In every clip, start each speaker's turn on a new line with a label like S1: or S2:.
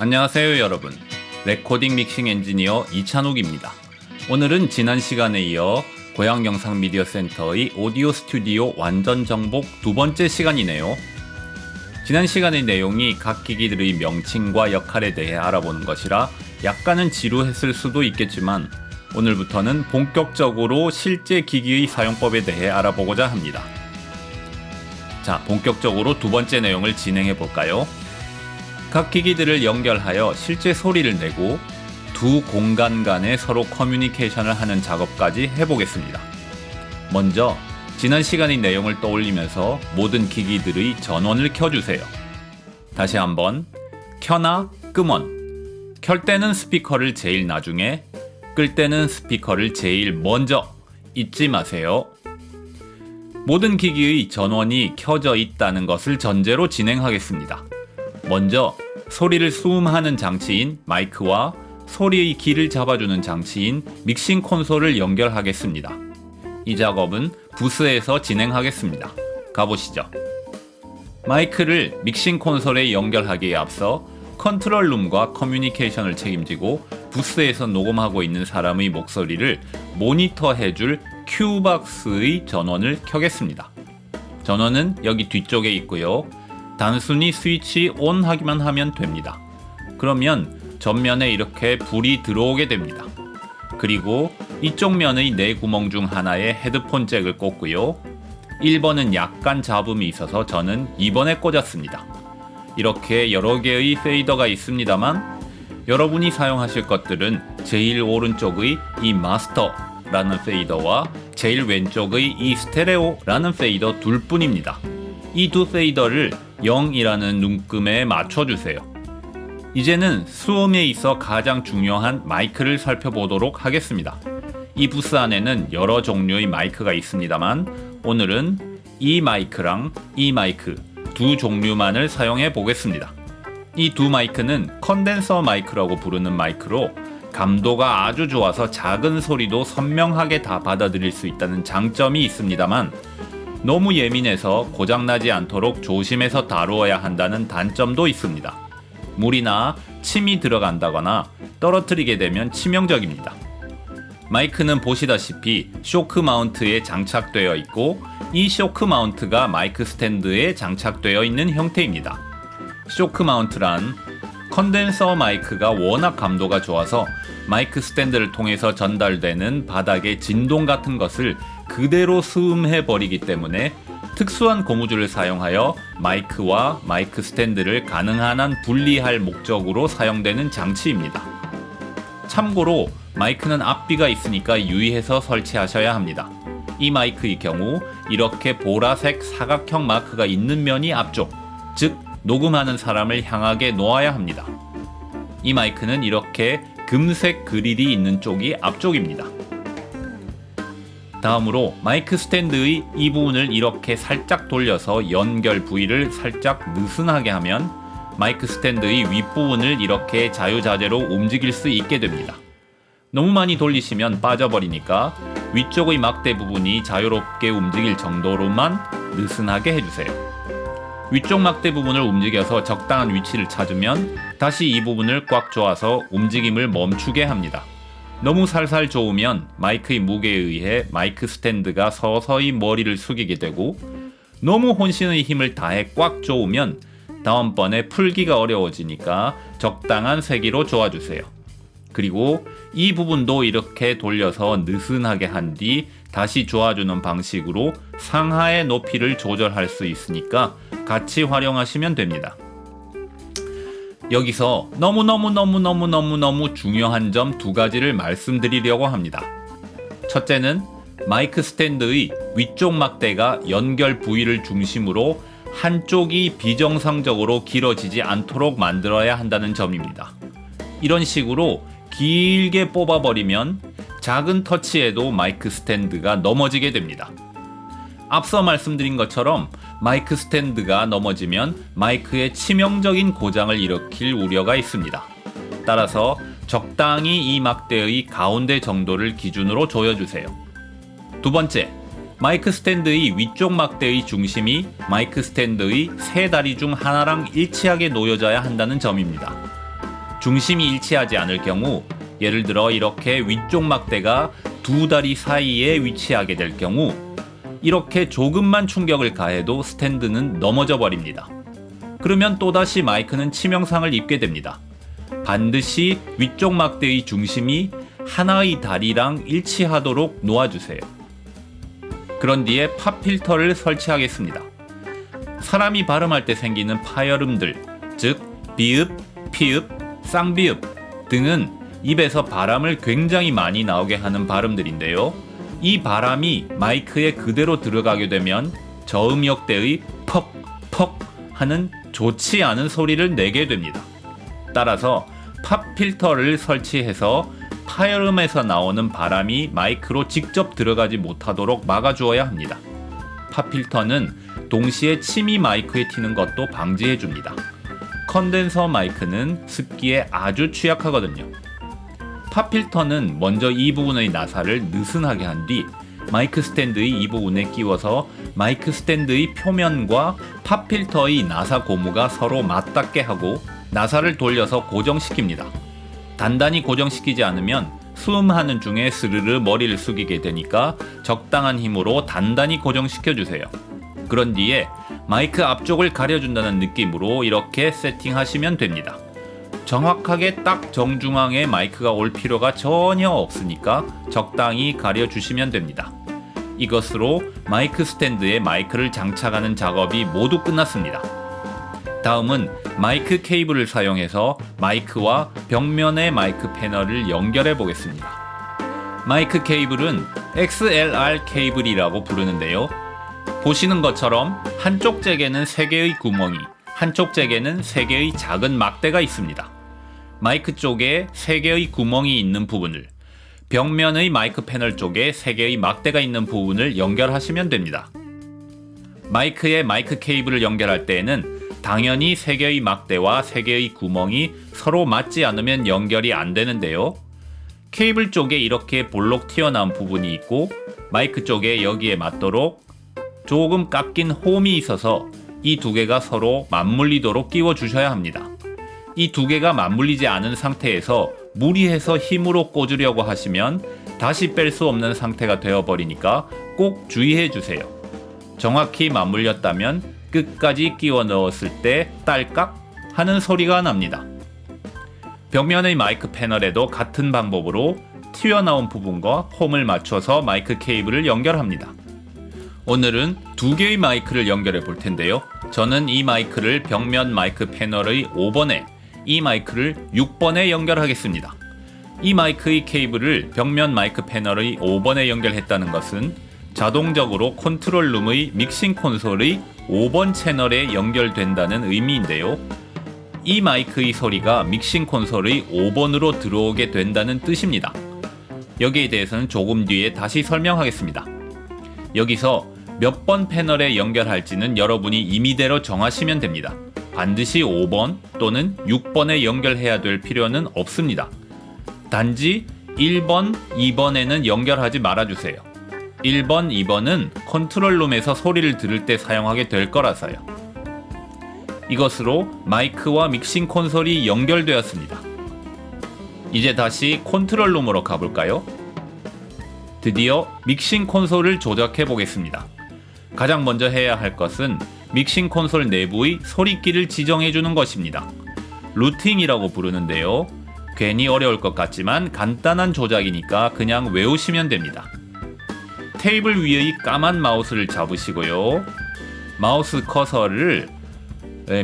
S1: 안녕하세요 여러분. 레코딩 믹싱 엔지니어 이찬욱입니다. 오늘은 지난 시간에 이어 고양영상미디어센터의 오디오 스튜디오 완전 정복 두 번째 시간이네요. 지난 시간의 내용이 각 기기들의 명칭과 역할에 대해 알아보는 것이라 약간은 지루했을 수도 있겠지만 오늘부터는 본격적으로 실제 기기의 사용법에 대해 알아보고자 합니다. 자, 본격적으로 두 번째 내용을 진행해 볼까요? 각 기기들을 연결하여 실제 소리를 내고 두 공간 간에 서로 커뮤니케이션을 하는 작업까지 해보겠습니다. 먼저 지난 시간의 내용을 떠올리면서 모든 기기들의 전원을 켜주세요. 다시 한번 켜나 끄먼. 켤 때는 스피커를 제일 나중에, 끌 때는 스피커를 제일 먼저. 잊지 마세요. 모든 기기의 전원이 켜져 있다는 것을 전제로 진행하겠습니다. 먼저 소리를 수음하는 장치인 마이크와 소리의 길을 잡아주는 장치인 믹싱 콘솔을 연결하겠습니다. 이 작업은 부스에서 진행하겠습니다. 가보시죠. 마이크를 믹싱 콘솔에 연결하기에 앞서 컨트롤룸과 커뮤니케이션을 책임지고 부스에서 녹음하고 있는 사람의 목소리를 모니터해줄 큐박스의 전원을 켜겠습니다. 전원은 여기 뒤쪽에 있고요. 단순히 스위치 온 하기만 하면 됩니다. 그러면 전면에 이렇게 불이 들어오게 됩니다. 그리고 이쪽 면의 네 구멍 중 하나에 헤드폰 잭을 꽂고요. 1번은 약간 잡음이 있어서 저는 2번에 꽂았습니다. 이렇게 여러 개의 페이더가 있습니다만 여러분이 사용하실 것들은 제일 오른쪽의 이 마스터라는 페이더와 제일 왼쪽의 이 스테레오라는 페이더 둘 뿐입니다. 이 두 페이더를 0이라는 눈금에 맞춰주세요. 이제는 수음에 있어 가장 중요한 마이크를 살펴보도록 하겠습니다. 이 부스 안에는 여러 종류의 마이크가 있습니다만 오늘은 이 마이크랑 이 마이크 두 종류만을 사용해 보겠습니다. 이 두 마이크는 컨덴서 마이크라고 부르는 마이크로 감도가 아주 좋아서 작은 소리도 선명하게 다 받아들일 수 있다는 장점이 있습니다만 너무 예민해서 고장나지 않도록 조심해서 다루어야 한다는 단점도 있습니다. 물이나 침이 들어간다거나 떨어뜨리게 되면 치명적입니다. 마이크는 보시다시피 쇼크 마운트에 장착되어 있고 이 쇼크 마운트가 마이크 스탠드에 장착되어 있는 형태입니다. 쇼크 마운트란 컨덴서 마이크가 워낙 감도가 좋아서 마이크 스탠드를 통해서 전달되는 바닥의 진동 같은 것을 그대로 수음해 버리기 때문에 특수한 고무줄을 사용하여 마이크와 마이크 스탠드를 가능한 한 분리할 목적으로 사용되는 장치입니다. 참고로 마이크는 앞비가 있으니까 유의해서 설치하셔야 합니다. 이 마이크의 경우 이렇게 보라색 사각형 마크가 있는 면이 앞쪽, 즉 녹음하는 사람을 향하게 놓아야 합니다. 이 마이크는 이렇게 금색 그릴이 있는 쪽이 앞쪽입니다. 다음으로 마이크 스탠드의 이 부분을 이렇게 살짝 돌려서 연결 부위를 살짝 느슨하게 하면 마이크 스탠드의 윗부분을 이렇게 자유자재로 움직일 수 있게 됩니다. 너무 많이 돌리시면 빠져버리니까 위쪽의 막대 부분이 자유롭게 움직일 정도로만 느슨하게 해주세요. 위쪽 막대 부분을 움직여서 적당한 위치를 찾으면 다시 이 부분을 꽉 조아서 움직임을 멈추게 합니다. 너무 살살 조으면 마이크의 무게에 의해 마이크 스탠드가 서서히 머리를 숙이게 되고 너무 혼신의 힘을 다해 꽉 조으면 다음번에 풀기가 어려워지니까 적당한 세기로 조아주세요. 그리고 이 부분도 이렇게 돌려서 느슨하게 한 뒤 다시 조아주는 방식으로 상하의 높이를 조절할 수 있으니까 같이 활용하시면 됩니다. 여기서 너무 중요한 점 두 가지를 말씀드리려고 합니다. 첫째는 마이크 스탠드의 위쪽 막대가 연결 부위를 중심으로 한쪽이 비정상적으로 길어지지 않도록 만들어야 한다는 점입니다. 이런 식으로 길게 뽑아버리면 작은 터치에도 마이크 스탠드가 넘어지게 됩니다. 앞서 말씀드린 것처럼 마이크 스탠드가 넘어지면 마이크에 치명적인 고장을 일으킬 우려가 있습니다. 따라서 적당히 이 막대의 가운데 정도를 기준으로 조여주세요. 두 번째, 마이크 스탠드의 위쪽 막대의 중심이 마이크 스탠드의 세 다리 중 하나랑 일치하게 놓여져야 한다는 점입니다. 중심이 일치하지 않을 경우, 예를 들어 이렇게 위쪽 막대가 두 다리 사이에 위치하게 될 경우 이렇게 조금만 충격을 가해도 스탠드는 넘어져 버립니다. 그러면 또다시 마이크는 치명상을 입게 됩니다. 반드시 위쪽 막대의 중심이 하나의 다리랑 일치하도록 놓아주세요. 그런 뒤에 팝 필터를 설치하겠습니다. 사람이 발음할 때 생기는 파열음들, 즉 비읍, 피읍, 쌍비읍 등은 입에서 바람을 굉장히 많이 나오게 하는 발음들인데요. 이 바람이 마이크에 그대로 들어가게 되면 저음역대의 퍽, 퍽 하는 좋지 않은 소리를 내게 됩니다. 따라서 팝 필터를 설치해서 파열음에서 나오는 바람이 마이크로 직접 들어가지 못하도록 막아주어야 합니다. 팝 필터는 동시에 침이 마이크에 튀는 것도 방지해줍니다. 컨덴서 마이크는 습기에 아주 취약하거든요. 팝 필터는 먼저 이 부분의 나사를 느슨하게 한 뒤 마이크 스탠드의 이 부분에 끼워서 마이크 스탠드의 표면과 팝 필터의 나사 고무가 서로 맞닿게 하고 나사를 돌려서 고정시킵니다. 단단히 고정시키지 않으면 수음하는 중에 스르르 머리를 숙이게 되니까 적당한 힘으로 단단히 고정시켜주세요. 그런 뒤에 마이크 앞쪽을 가려준다는 느낌으로 이렇게 세팅하시면 됩니다. 정확하게 딱 정중앙에 마이크가 올 필요가 전혀 없으니까 적당히 가려주시면 됩니다. 이것으로 마이크 스탠드에 마이크를 장착하는 작업이 모두 끝났습니다. 다음은 마이크 케이블을 사용해서 마이크와 벽면의 마이크 패널을 연결해 보겠습니다. 마이크 케이블은 XLR 케이블이라고 부르는데요. 보시는 것처럼 한쪽 잭에는 3개의 구멍이, 한쪽 잭에는 3개의 작은 막대가 있습니다. 마이크 쪽에 3개의 구멍이 있는 부분을, 벽면의 마이크 패널 쪽에 3개의 막대가 있는 부분을 연결하시면 됩니다. 마이크에 마이크 케이블을 연결할 때에는 당연히 3개의 막대와 3개의 구멍이 서로 맞지 않으면 연결이 안 되는데요. 케이블 쪽에 이렇게 볼록 튀어나온 부분이 있고 마이크 쪽에 여기에 맞도록 조금 깎인 홈이 있어서 이 두 개가 서로 맞물리도록 끼워 주셔야 합니다. 이 두 개가 맞물리지 않은 상태에서 무리해서 힘으로 꽂으려고 하시면 다시 뺄 수 없는 상태가 되어버리니까 꼭 주의해 주세요. 정확히 맞물렸다면 끝까지 끼워 넣었을 때 딸깍 하는 소리가 납니다. 벽면의 마이크 패널에도 같은 방법으로 튀어나온 부분과 홈을 맞춰서 마이크 케이블을 연결합니다. 오늘은 2개의 마이크를 연결해 볼 텐데요. 저는 이 마이크를 벽면 마이크 패널의 5번에, 이 마이크를 6번에 연결하겠습니다. 이 마이크의 케이블을 벽면 마이크 패널의 5번에 연결했다는 것은 자동적으로 컨트롤룸의 믹싱 콘솔의 5번 채널에 연결된다는 의미인데요. 이 마이크의 소리가 믹싱 콘솔의 5번으로 들어오게 된다는 뜻입니다. 여기에 대해서는 조금 뒤에 다시 설명하겠습니다. 여기서 몇 번 패널에 연결할지는 여러분이 임의대로 정하시면 됩니다. 반드시 5번 또는 6번에 연결해야 될 필요는 없습니다. 단지 1번, 2번에는 연결하지 말아주세요. 1번, 2번은 컨트롤룸에서 소리를 들을 때 사용하게 될 거라서요. 이것으로 마이크와 믹싱 콘솔이 연결되었습니다. 이제 다시 컨트롤룸으로 가볼까요? 드디어 믹싱 콘솔을 조작해 보겠습니다. 가장 먼저 해야 할 것은 믹싱 콘솔 내부의 소리끼를 지정해 주는 것입니다. 루팅이라고 부르는데요. 괜히 어려울 것 같지만 간단한 조작이니까 그냥 외우시면 됩니다. 테이블 위의 까만 마우스를 잡으시고요. 마우스 커서를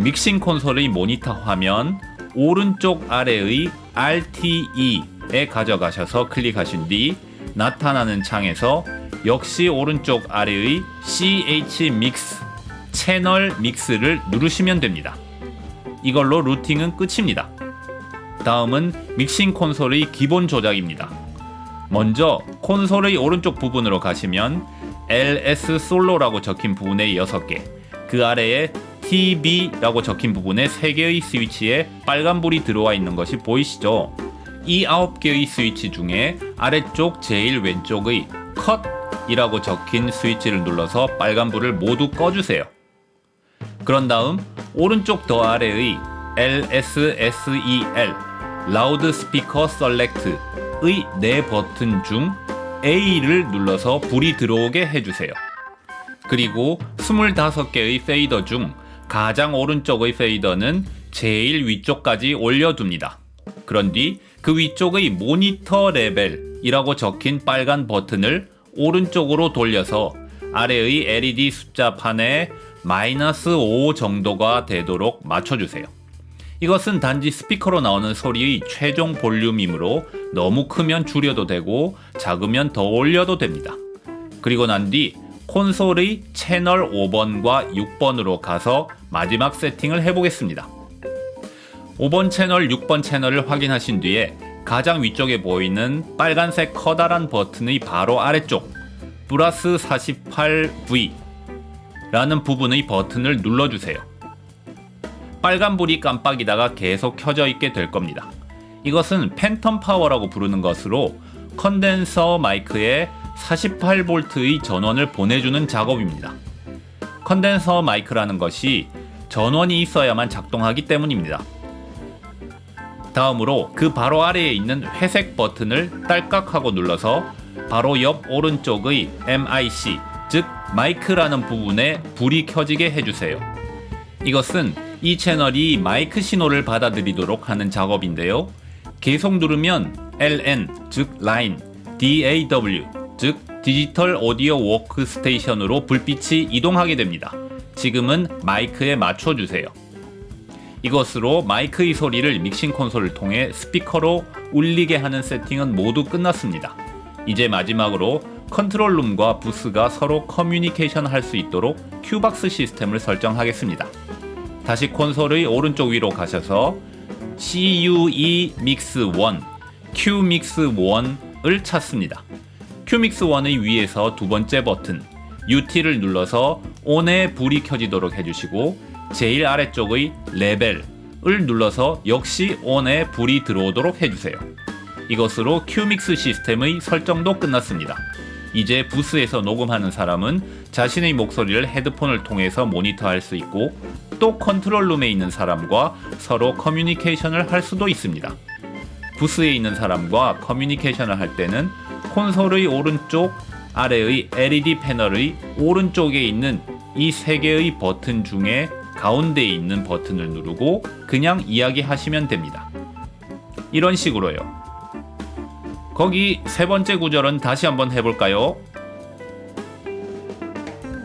S1: 믹싱 콘솔의 모니터 화면 오른쪽 아래의 RTE에 가져가셔서 클릭하신 뒤 나타나는 창에서 역시 오른쪽 아래의 CH 믹스 채널 믹스를 누르시면 됩니다. 이걸로 루팅은 끝입니다. 다음은 믹싱 콘솔의 기본 조작입니다. 먼저 콘솔의 오른쪽 부분으로 가시면 LS 솔로라고 적힌 부분에 6개, 그 아래에 TB라고 적힌 부분에 3개의 스위치에 빨간불이 들어와 있는 것이 보이시죠? 이 9개의 스위치 중에 아래쪽 제일 왼쪽의 컷이라고 적힌 스위치를 눌러서 빨간불을 모두 꺼주세요. 그런 다음 오른쪽 더 아래의 LSSEL 라우드 스피커 셀렉트의 4버튼 중 A를 눌러서 불이 들어오게 해주세요. 그리고 25개의 페이더 중 가장 오른쪽의 페이더는 제일 위쪽까지 올려둡니다. 그런 뒤 그 위쪽의 모니터 레벨이라고 적힌 빨간 버튼을 오른쪽으로 돌려서 아래의 LED 숫자 판에 -5 정도가 되도록 맞춰주세요. 이것은 단지 스피커로 나오는 소리의 최종 볼륨이므로 너무 크면 줄여도 되고 작으면 더 올려도 됩니다. 그리고 난 뒤 콘솔의 채널 5번과 6번으로 가서 마지막 세팅을 해보겠습니다. 5번 채널, 6번 채널을 확인하신 뒤에 가장 위쪽에 보이는 빨간색 커다란 버튼의 바로 아래쪽 플러스 48V 라는 부분의 버튼을 눌러주세요. 빨간불이 깜빡이다가 계속 켜져 있게 될 겁니다. 이것은 팬텀 파워라고 부르는 것으로 컨덴서 마이크에 48V의 전원을 보내주는 작업입니다. 컨덴서 마이크라는 것이 전원이 있어야만 작동하기 때문입니다. 다음으로 그 바로 아래에 있는 회색 버튼을 딸깍하고 눌러서 바로 옆 오른쪽의 MIC, 즉 마이크라는 부분에 불이 켜지게 해주세요. 이것은 이 채널이 마이크 신호를 받아들이도록 하는 작업인데요. 계속 누르면 LN, 즉 라인, DAW, 즉 디지털 오디오 워크스테이션으로 불빛이 이동하게 됩니다. 지금은 마이크에 맞춰주세요. 이것으로 마이크의 소리를 믹싱 콘솔을 통해 스피커로 울리게 하는 세팅은 모두 끝났습니다. 이제 마지막으로 컨트롤룸과 부스가 서로 커뮤니케이션 할 수 있도록 큐박스 시스템을 설정하겠습니다. 다시 콘솔의 오른쪽 위로 가셔서 CUE Mix 1, Q Mix 1을 찾습니다. Q Mix 1의 위에서 두 번째 버튼 UT를 눌러서 ON에 불이 켜지도록 해주시고 제일 아래쪽의 레벨을 눌러서 역시 ON에 불이 들어오도록 해주세요. 이것으로 Qmix 시스템의 설정도 끝났습니다. 이제 부스에서 녹음하는 사람은 자신의 목소리를 헤드폰을 통해서 모니터할 수 있고 또 컨트롤룸에 있는 사람과 서로 커뮤니케이션을 할 수도 있습니다. 부스에 있는 사람과 커뮤니케이션을 할 때는 콘솔의 오른쪽 아래의 LED 패널의 오른쪽에 있는 이 3개의 버튼 중에 가운데에 있는 버튼을 누르고 그냥 이야기하시면 됩니다. 이런 식으로요. 거기 세 번째 구절은 다시 한번 해볼까요?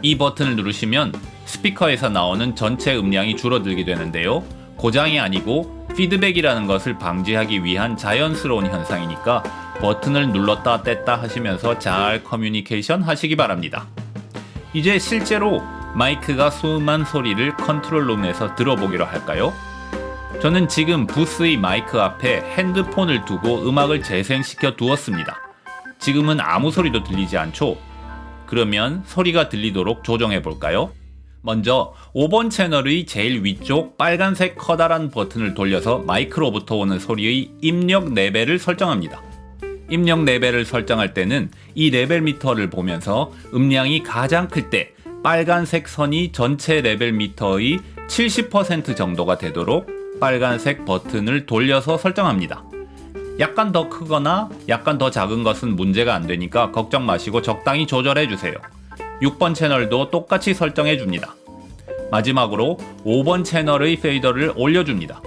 S1: 이 버튼을 누르시면 스피커에서 나오는 전체 음량이 줄어들게 되는데요. 고장이 아니고 피드백이라는 것을 방지하기 위한 자연스러운 현상이니까 버튼을 눌렀다 뗐다 하시면서 잘 커뮤니케이션 하시기 바랍니다. 이제 실제로 마이크가 수음한 소리를 컨트롤룸에서 들어보기로 할까요? 저는 지금 부스의 마이크 앞에 핸드폰을 두고 음악을 재생시켜 두었습니다. 지금은 아무 소리도 들리지 않죠? 그러면 소리가 들리도록 조정해 볼까요? 먼저 5번 채널의 제일 위쪽 빨간색 커다란 버튼을 돌려서 마이크로부터 오는 소리의 입력 레벨을 설정합니다. 입력 레벨을 설정할 때는 이 레벨 미터를 보면서 음량이 가장 클 때 빨간색 선이 전체 레벨 미터의 70% 정도가 되도록 빨간색 버튼을 돌려서 설정합니다. 약간 더 크거나 약간 더 작은 것은 문제가 안 되니까 걱정 마시고 적당히 조절해 주세요. 6번 채널도 똑같이 설정해 줍니다. 마지막으로 5번 채널의 페이더를 올려줍니다.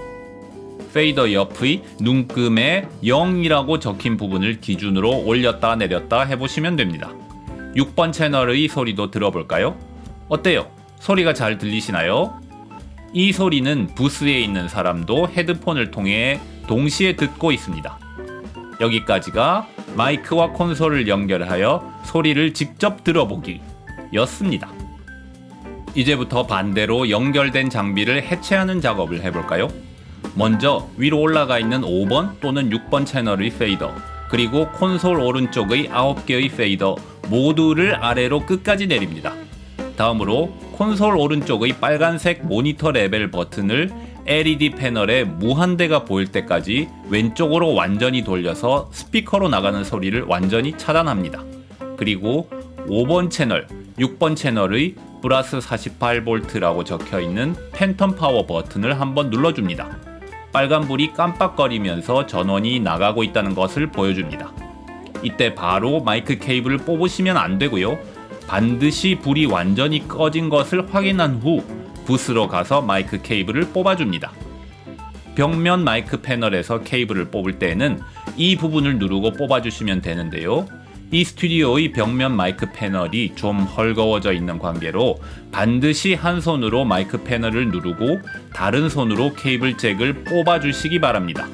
S1: 페이더 옆의 눈금에 0이라고 적힌 부분을 기준으로 올렸다 내렸다 해보시면 됩니다. 6번 채널의 소리도 들어볼까요? 어때요? 소리가 잘 들리시나요? 이 소리는 부스에 있는 사람도 헤드폰을 통해 동시에 듣고 있습니다. 여기까지가 마이크와 콘솔을 연결하여 소리를 직접 들어보기 였습니다. 이제부터 반대로 연결된 장비를 해체하는 작업을 해볼까요? 먼저 위로 올라가 있는 5번 또는 6번 채널의 페이더, 그리고 콘솔 오른쪽의 9개의 페이더 모두를 아래로 끝까지 내립니다. 다음으로 콘솔 오른쪽의 빨간색 모니터 레벨 버튼을 LED 패널에 무한대가 보일 때까지 왼쪽으로 완전히 돌려서 스피커로 나가는 소리를 완전히 차단합니다. 그리고 5번 채널, 6번 채널의 플러스 48V라고 적혀있는 팬텀 파워 버튼을 한번 눌러줍니다. 빨간불이 깜빡거리면서 전원이 나가고 있다는 것을 보여줍니다. 이때 바로 마이크 케이블을 뽑으시면 안 되고요. 반드시 불이 완전히 꺼진 것을 확인한 후 부스로 가서 마이크 케이블을 뽑아줍니다. 벽면 마이크 패널에서 케이블을 뽑을 때는 이 부분을 누르고 뽑아주시면 되는데요. 이 스튜디오의 벽면 마이크 패널이 좀 헐거워져 있는 관계로 반드시 한 손으로 마이크 패널을 누르고 다른 손으로 케이블 잭을 뽑아주시기 바랍니다.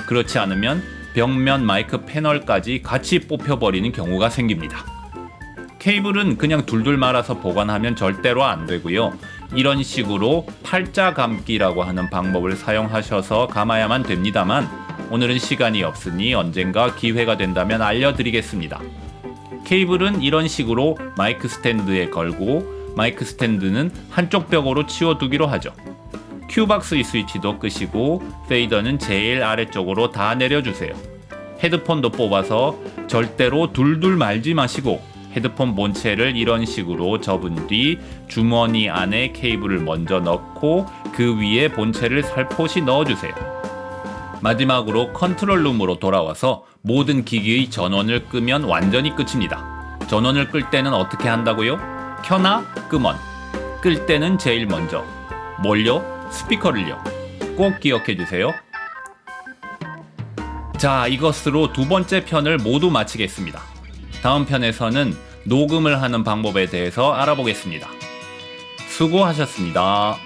S1: 그렇지 않으면 벽면 마이크 패널까지 같이 뽑혀버리는 경우가 생깁니다. 케이블은 그냥 둘둘 말아서 보관하면 절대로 안 되고요. 이런 식으로 팔자 감기라고 하는 방법을 사용하셔서 감아야만 됩니다만 오늘은 시간이 없으니 언젠가 기회가 된다면 알려드리겠습니다. 케이블은 이런 식으로 마이크 스탠드에 걸고 마이크 스탠드는 한쪽 벽으로 치워두기로 하죠. 큐박스의 스위치도 끄시고 페이더는 제일 아래쪽으로 다 내려주세요. 헤드폰도 뽑아서 절대로 둘둘 말지 마시고 헤드폰 본체를 이런 식으로 접은 뒤 주머니 안에 케이블을 먼저 넣고 그 위에 본체를 살포시 넣어주세요. 마지막으로 컨트롤룸으로 돌아와서 모든 기기의 전원을 끄면 완전히 끝입니다. 전원을 끌 때는 어떻게 한다고요? 켜나 끄먼. 끌 때는 제일 먼저 뭘요? 스피커를요. 꼭 기억해주세요. 자, 이것으로 두 번째 편을 모두 마치겠습니다. 다음 편에서는 녹음을 하는 방법에 대해서 알아보겠습니다. 수고하셨습니다.